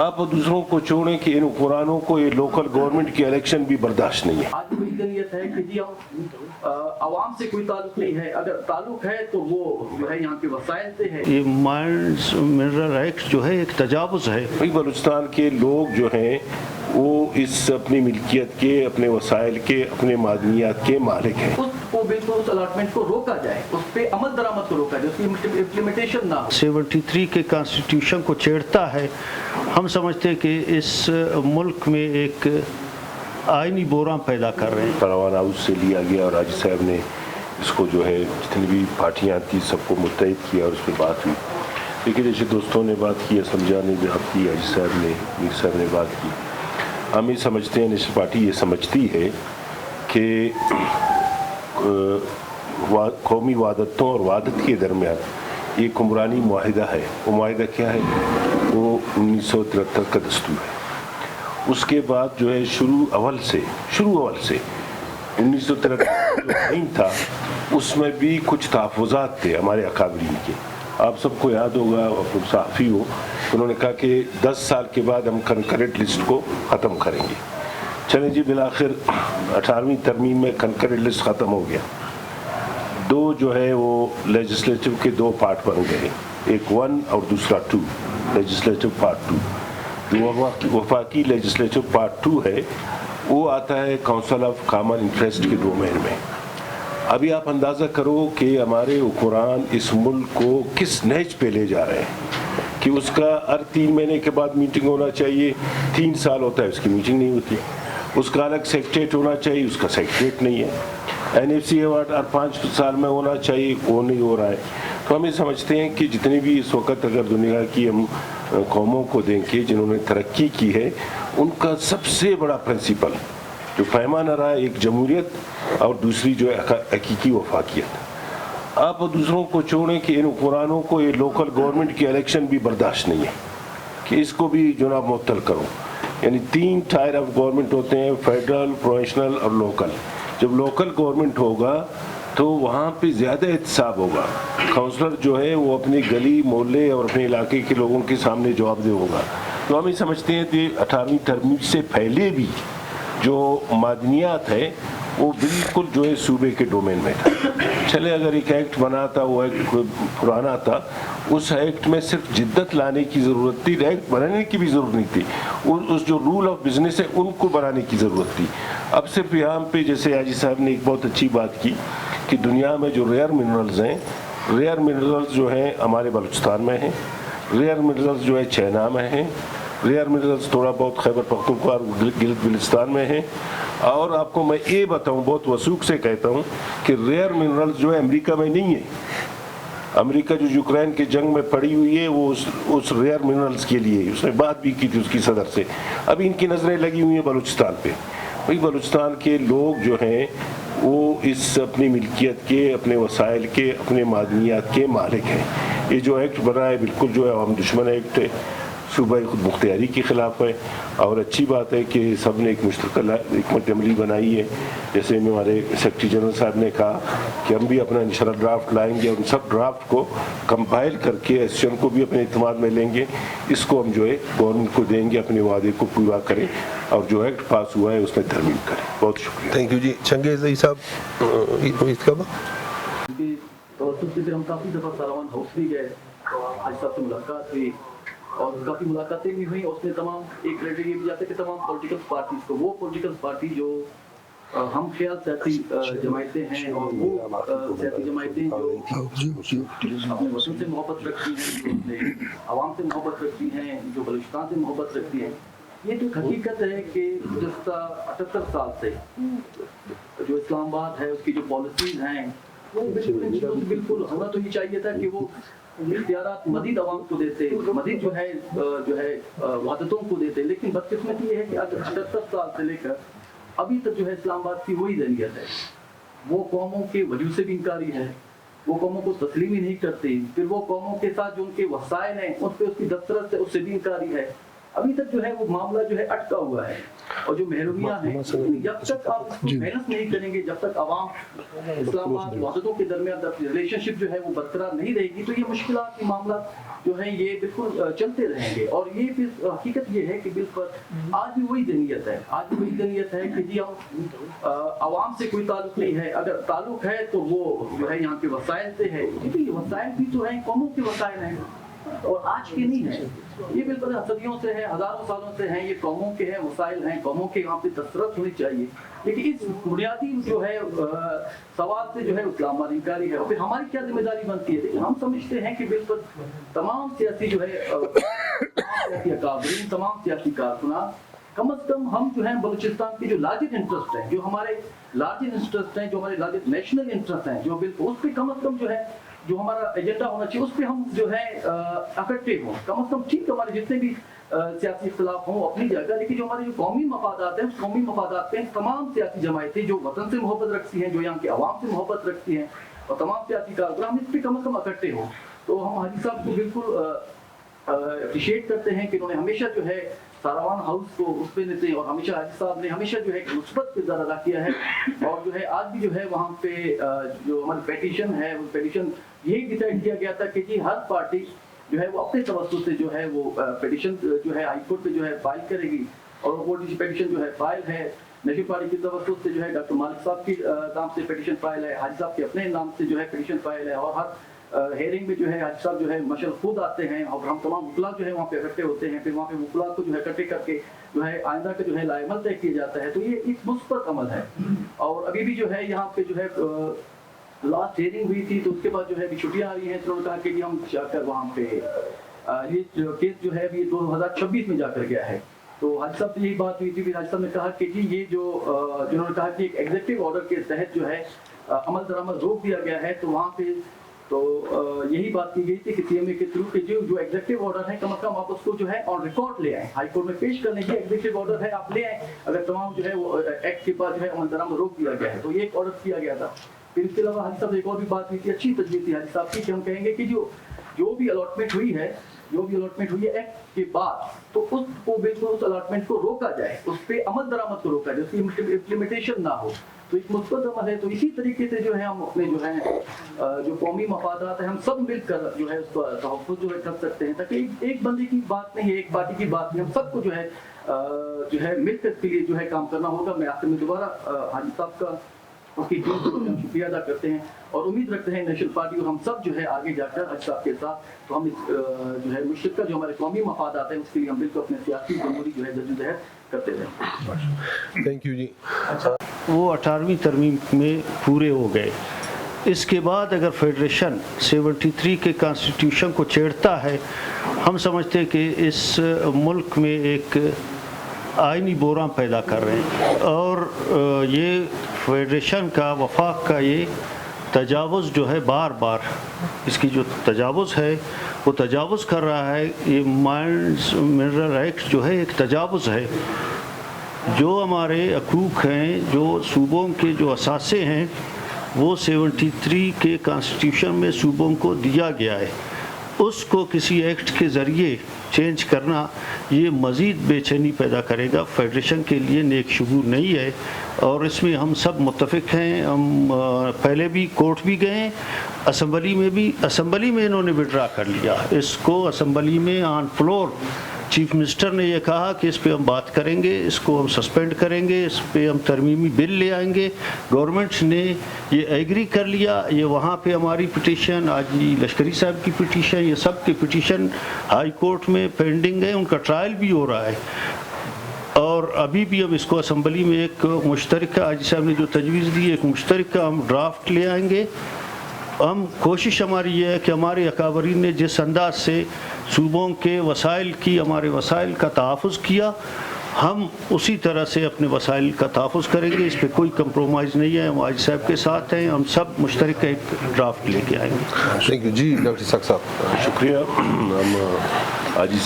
آپ دوسروں کو چھوڑیں کہ ان حکمرانوں کو یہ لوکل گورنمنٹ کی الیکشن بھی برداشت نہیں ہے. آج بھی ذریعت ہے کہ جی عوام سے کوئی تعلق نہیں ہے، اگر تعلق ہے تو وہ جو ہے یہاں کے وسائل سے ہے. یہ مائنز منرل ایکٹ جو ہے ایک تجاوز ہے. بلوچستان کے لوگ جو ہیں وہ اس اپنی ملکیت کے، اپنے وسائل کے، اپنے معدنیات کے مالک ہیں. اس کو بالکل اس الاٹمنٹ کو روکا جائے، اس پہ عمل درآمد کو روکا جائے، اس کی امپلیمنٹیشن نہ ہو. 73 کے کانسٹیٹیوشن کو چھیڑتا ہے. ہم سمجھتے ہیں کہ اس ملک میں ایک آئینی بحران پیدا کر رہے ہیں. پروان ہاؤس سے لیا گیا اور حاجی صاحب نے اس کو جو ہے جتنی بھی پارٹیاں تھیں سب کو متحد کیا اور اس پہ بات ہوئی. لیکن جیسے دوستوں نے بات کی، اسمجا نے بات کی، حاجی صاحب نے، میر صاحب نے بات کی، ہم یہ سمجھتے ہیں، نیشنل پارٹی یہ سمجھتی ہے کہ قومی وحدتوں اور وحدت کے درمیان ایک عمرانی معاہدہ ہے. وہ معاہدہ کیا ہے؟ وہ 1973 کا دستور ہے. اس کے بعد جو ہے شروع اول سے 1973 جو آئین تھا اس میں بھی کچھ تحفظات تھے ہمارے اکابرین کے. آپ سب کو یاد ہوگا، آپ صحافی ہو، انہوں نے کہا کہ 10 سال کے بعد ہم کنکرنٹ لسٹ کو ختم کریں گے. چلیں جی، بالآخر 18ویں ترمیم میں کنکرنٹ لسٹ ختم ہو گیا. دو جو ہے وہ لیجسلیٹو کے 2 پارٹ بن گئے، ایک 1 اور دوسرا 2، لیجسلیٹو پارٹ 2. جو وفاقی لیجسلیٹو پارٹ 2 ہے وہ آتا ہے کونسل آف کامن انٹرسٹ کے ڈومین میں. ابھی آپ اندازہ کرو کہ ہمارے حکمران اس ملک کو کس نہج پہ لے جا رہے ہیں کہ اس کا ہر 3 مہینے کے بعد میٹنگ ہونا چاہیے. 3 سال ہوتا ہے اس کی میٹنگ نہیں ہوتی. اس کا الگ سیکریٹریٹ ہونا چاہیے، اس کا سیکریٹریٹ نہیں ہے. NFC ایوارڈ ہر 5 سال میں ہونا چاہیے، وہ نہیں ہو رہا ہے. تو ہم یہ سمجھتے ہیں کہ جتنی بھی اس وقت اگر دنیا کی ہم قوموں کو دیکھیں جنہوں نے ترقی کی ہے، ان کا سب سے بڑا پرنسپل جو پیمانہ رہا ہے ایک جمہوریت اور دوسری جو ہے حقیقی وفاقیت. آپ دوسروں کو چھوڑیں کہ ان حکمرانوں کو یہ لوکل گورنمنٹ کی الیکشن بھی برداشت نہیں ہے کہ اس کو بھی جناب معطل کرو. یعنی 3 ٹائر آف گورنمنٹ ہوتے ہیں، فیڈرل، پروونشنل اور لوکل. جب لوکل گورنمنٹ ہوگا تو وہاں پہ زیادہ احتساب ہوگا. کونسلر جو ہے وہ اپنی گلی محلے اور اپنے علاقے کے لوگوں کے سامنے جواب دہ ہوگا. تو ہم یہ سمجھتے ہیں کہ 18ویں ترمیم سے پہلے بھی جو معدنیات ہے وہ بالکل جو ہے صوبے کے ڈومین میں تھا. چلے اگر ایک ایکٹ بنا تھا، وہ ایکٹ پرانا تھا، اس ایکٹ میں صرف جدت لانے کی ضرورت تھی، ایکٹ بنانے کی بھی ضرورت نہیں تھی. اس جو رول آف بزنس ہے ان کو بنانے کی ضرورت تھی. اب صرف یہاں پہ جیسے حاجی صاحب نے ایک بہت اچھی بات کی کہ دنیا میں جو ریئر منرلز ہیں، ریئر منرلز جو ہیں ہمارے بلوچستان میں ہیں، ریئر منرلز جو ہے چینا میں ہیں، ریئر منرلز تھوڑا بہت خیبر پختونخوا اور گلگت بلتستان میں ہیں. اور آپ کو میں یہ بتاؤں، بہت وثوق سے کہتا ہوں کہ ریئر منرلز جو ہے امریکہ میں نہیں ہے. امریکہ جو یوکرین کے جنگ میں پڑی ہوئی ہے وہ اس ریئر منرلز کے لیے اس نے بات بھی کی تھی اس کی صدر سے. ابھی ان کی نظریں لگی ہوئی ہیں بلوچستان پہ. بھائی بلوچستان کے لوگ جو ہیں وہ اس اپنی ملکیت کے، اپنے وسائل کے، اپنے معدنیات کے مالک ہیں. یہ جو ایکٹ بنا ہے بالکل جو ہے عوام دشمن ایکٹ ہے، صوبائی خود مختاری کے خلاف ہے. اور اچھی بات ہے کہ سب نے ایک مشترکہ حکمت عملی بنائی ہے. جیسے ہمارے سیکرٹری جنرل صاحب نے کہا کہ ہم بھی اپنا انشاءاللہ ڈرافٹ لائیں گے اور ان سب ڈرافٹ کو کمپائل کر کے ایسوسیشن کو بھی اپنے اعتماد میں لیں گے. اس کو ہم جو ہے گورنمنٹ کو دیں گے، اپنے وعدے کو پورا کریں اور جو ایکٹ پاس ہوا ہے اس میں ترمیم کریں. بہت شکریہ. تھینک یو جی. چنگیز علی صاحب امید کا ہم کافی دفعہ ساروان ہاؤس بھی گئے، حاجی صاحب سے ملاقات ہوئی اور کافی ملاقاتیں بھی ہوئیں. اس میں تمام ایک کریٹر یہ بھی جاتا ہے کہ تمام پولیٹیکل پارٹیز کو، وہ پولیٹیکل پارٹی جو ہم خیال سیاسی جماعتیں ہیں اور وہ سیاسی جماعتیں جو اپنے وطن سے محبت رکھتی ہیں، جو اپنے عوام سے محبت رکھتی ہیں، جو بلوچستان سے محبت رکھتی ہیں. یہ تو حقیقت ہے کہ گزشتہ 78 سال سے جو اسلام آباد ہے اس کی جو پالیسیز ہیں وہ بالکل ہونا تو یہ چاہیے تھا کہ وہ اختیارات مزید عوام کو دیتے، مزید جو ہے وحدتوں کو دیتے. لیکن بدقسمتی یہ ہے کہ 78 سال سے لے کر ابھی تک جو ہے اسلام آباد کی وہی ذہنیت ہے. وہ قوموں کے وجود سے بھی انکاری ہے، وہ قوموں کو تسلیم ہی نہیں کرتی. پھر وہ قوموں کے ساتھ جو ان کے وسائل ہیں اس پہ اس کی دسترس ہے، اس سے بھی انکاری ہے. ابھی تک جو ہے وہ معاملہ جو ہے اٹکا ہوا ہے. اور جو محرومیاں ہیں جب تک آپ محنت نہیں کریں گے، جب تک عوام اسلام آباد وحدتوں کے درمیان ریلیشن شپ جو ہے وہ برقرار نہیں رہے گی تو یہ مشکلات، یہ معاملات जो है ये बिल्कुल चलते रहेंगे। और ये फिर हकीकत ये है कि बिल्कुल आज भी वही ज़हनियत है, आज भी वही ज़हनियत है कि जी हम आवाम से कोई ताल्लुक नहीं है, अगर ताल्लुक है तो वो जो है यहाँ के वसाइल से है। ये वसाइल भी जो है कौमों के वसाइल हैं और आज के नहीं है, ये बिल्कुल सदियों से है, हजारों सालों से हैं, ये कौमों के हैं, वसाइल हैं, कौमों के यहाँ पे दस्तरस होनी चाहिए। लेकिन इस बुनियादी जो है सवाल से जो है इस्लाम इनकारी है। और फिर हमारी क्या जिम्मेदारी बनती है? हम समझते हैं कि बिल्कुल तमाम सियासी जो है सियासी अकाबरीन, तमाम सियासी कारकुनान, कम से कम हम जो है बलूचिस्तान के जो लार्जेस्ट इंटरेस्ट हैं, जो हमारे लार्जेस्ट इंटरेस्ट हैं, जो हमारे लार्जेस्ट नेशनल इंटरेस्ट हैं, जो बिल्कुल उस पर कम से कम जो है जो हमारा एजेंडा होना चाहिए उस पर हम जो है इफेक्टिव हों। कम से कम ठीक हमारे जितने भी सियासी इख्तिलाफ हों अपनी जगह, लेकिन जो हमारे जो कौमी मफादात हैं उस कौमी मफादात पे तमाम सियासी जमायतें जो वतन से मोहब्बत रखती हैं, जो यहाँ के अवाम से मोहब्बत रखती हैं, और तमाम सियासी कारकुनान हम इस पर कम से कम इकट्ठे हों। तो हम हाजी साहब को बिल्कुल अप्रिशिएट करते हैं कि उन्होंने हमेशा जो है सारावान हाउस को उस पे लेते हैं, और हमेशा हाजी साहब ने हमेशा जो है मुस्बत किरदार अदा किया है। और जो है आज भी जो है वहाँ पे जो हमारी पेटिशन है, वो पेटिशन यही डिसाइड किया गया था कि जी हर पार्टी जो है वो अपने तवज्जुह से जो है वो पेटिशन जो है हाई कोर्ट पे जो है फाइल करेगी। और वो पेटिशन जो है फाइल है नेशनल पार्टी की तवज्जुह से, जो है डॉक्टर मालिक साहब की नाम से पेटिशन फाइल है, हाजी साहब के अपने नाम से जो है पेटिशन फाइल है। और हर हेयरिंग में जो है हाजी साहब जो है मशल खुद आते हैं, और हम तमाम वकला जो है वहाँ पे इकट्ठे होते हैं, फिर वहाँ पे वकला को जो है इकट्ठे करके जो है आइंदा का जो है लाइमल तय किया जाता है। तो ये एक मुस्बत अमल है। और अभी भी जो है यहाँ पे जो है लास्ट हेयरिंग हुई थी, तो उसके बाद जो है छुट्टियाँ आ रही हैं, तो उन्होंने कहा कि हम जाकर वहाँ पे ये जो केस जो है अभी 2026 में जाकर गया है। तो हाजी साहब से यही बात हुई थी, फिर हाजी साहब ने कहा कि जी ये जो जिन्होंने कहा कि एक एग्जीक्यूटिव ऑर्डर के तहत जो है अमल दरामद रोक दिया गया है, तो वहाँ पे तो यही बात की गई थी कि सीएमए के थ्रू कि जो एग्जीक्यूटिव ऑर्डर है कम से कम आप उसको जो है ऑन रिकॉर्ड ले आए, हाई कोर्ट में पेश करने की एग्जीक्यूटिव ऑर्डर है आप ले आए, अगर तमाम जो है वो एक्ट के बाद जो है अमल दरामद रोक दिया गया है। तो ये एक ऑर्डर किया गया था। फिर इसके अलावा हाजी साहब एक और भी बात हुई थी, अच्छी तजवीज़ थी हाजी साहब की, कि हम कहेंगे कि जो भी अलॉटमेंट हुई है एक्ट के बाद, तो उसको बिल्कुल उस अलॉटमेंट को रोका जाए, उस पर अमल दरामद को रोका जाए, उसकी इम्प्लीमेंटेशन ना हो। तो एक मुस्बत अमल है। तो इसी तरीके से जो है हम अपने जो है जो कौमी मफादात है हम सब मिलकर जो है उसका तहफ़्फ़ुज़ जो है कर सकते हैं, ताकि एक बंदे की बात नहीं है, एक पार्टी की बात नहीं, हम सबको जो है मिलकर इसके लिए जो है काम करना होगा। मैं आखिर में दोबारा हाजी साहब का उसकी टीम को शुक्रिया अदा करते हैं और उम्मीद रखते हैं नेशनल पार्टी और हम सब जो है आगे जाकर हाजी साहब के साथ तो हम इस जो है मुश्तरका जो हमारे कौमी मफादात हैं उसके लिए हम बिल्कुल अपने सियासी जमहूरी जो है जद्दोजहद करते रहें। थैंक यू जी। वो 18वीं तरमीम में पूरे हो गए। इसके बाद अगर फेडरेशन 73 के कॉन्स्टिट्यूशन को छेड़ता है, हम समझते हैं कि इस मुल्क में एक आइनी बोरा पैदा कर रहे हैं और ये फेडरेशन का वफाक का ये तजावुज़ जो है बार बार इसकी जो तजावुज़ है वो तजावुज़ कर रहा है। ये माइंस मिनरल एक्ट जो है एक तजावुज़ है। जो हमारे हकूक़ हैं, जो सूबों के जो असासे हैं, वो 73 के कॉन्स्टिट्यूशन में सूबों को दिया गया है। उसको किसी एक्ट के ज़रिए चेंज करना ये मज़ीद बेचैनी पैदा करेगा, फेडरेशन के लिए नेक शुगूर नहीं है और इसमें हम सब मुत्तफ़िक हैं। हम पहले भी कोर्ट भी गए, असम्बली में इन्होंने विड्रा कर लिया इसको। असम्बली में ऑन फ्लोर चीफ मिनिस्टर ने यह कहा कि इस पे हम बात करेंगे, इसको हम सस्पेंड करेंगे, इस पे हम तरमीमी बिल ले आएंगे। गवर्नमेंट ने ये एग्री कर लिया। ये वहाँ पे हमारी पिटीशन, आज लश्करी साहब की पिटीशन, ये सब की पिटीशन हाई कोर्ट में पेंडिंग है, उनका ट्रायल भी हो रहा है। और अभी भी हम इसको असम्बली में एक मुश्तरका, आज साहब ने जो तजवीज़ दी, एक मुश्तरका हम ड्राफ्ट ले आएंगे। हम कोशिश हमारी ये है कि हमारे अकाबरीन ने जिस अंदाज से सूबों के वसाइल की, हमारे वसाइल का तहफ़्फ़ुज़ किया, हम उसी तरह से अपने वसाइल का तहफ़्फ़ुज़ करेंगे। इस पर कोई कंप्रोमाइज़ नहीं है। हम आज साहब के साथ हैं, हम सब मुश्तरक एक ड्राफ्ट लेके आएंगे। Thank you ji. डॉक्टर साहब शुक्रिया। हम आज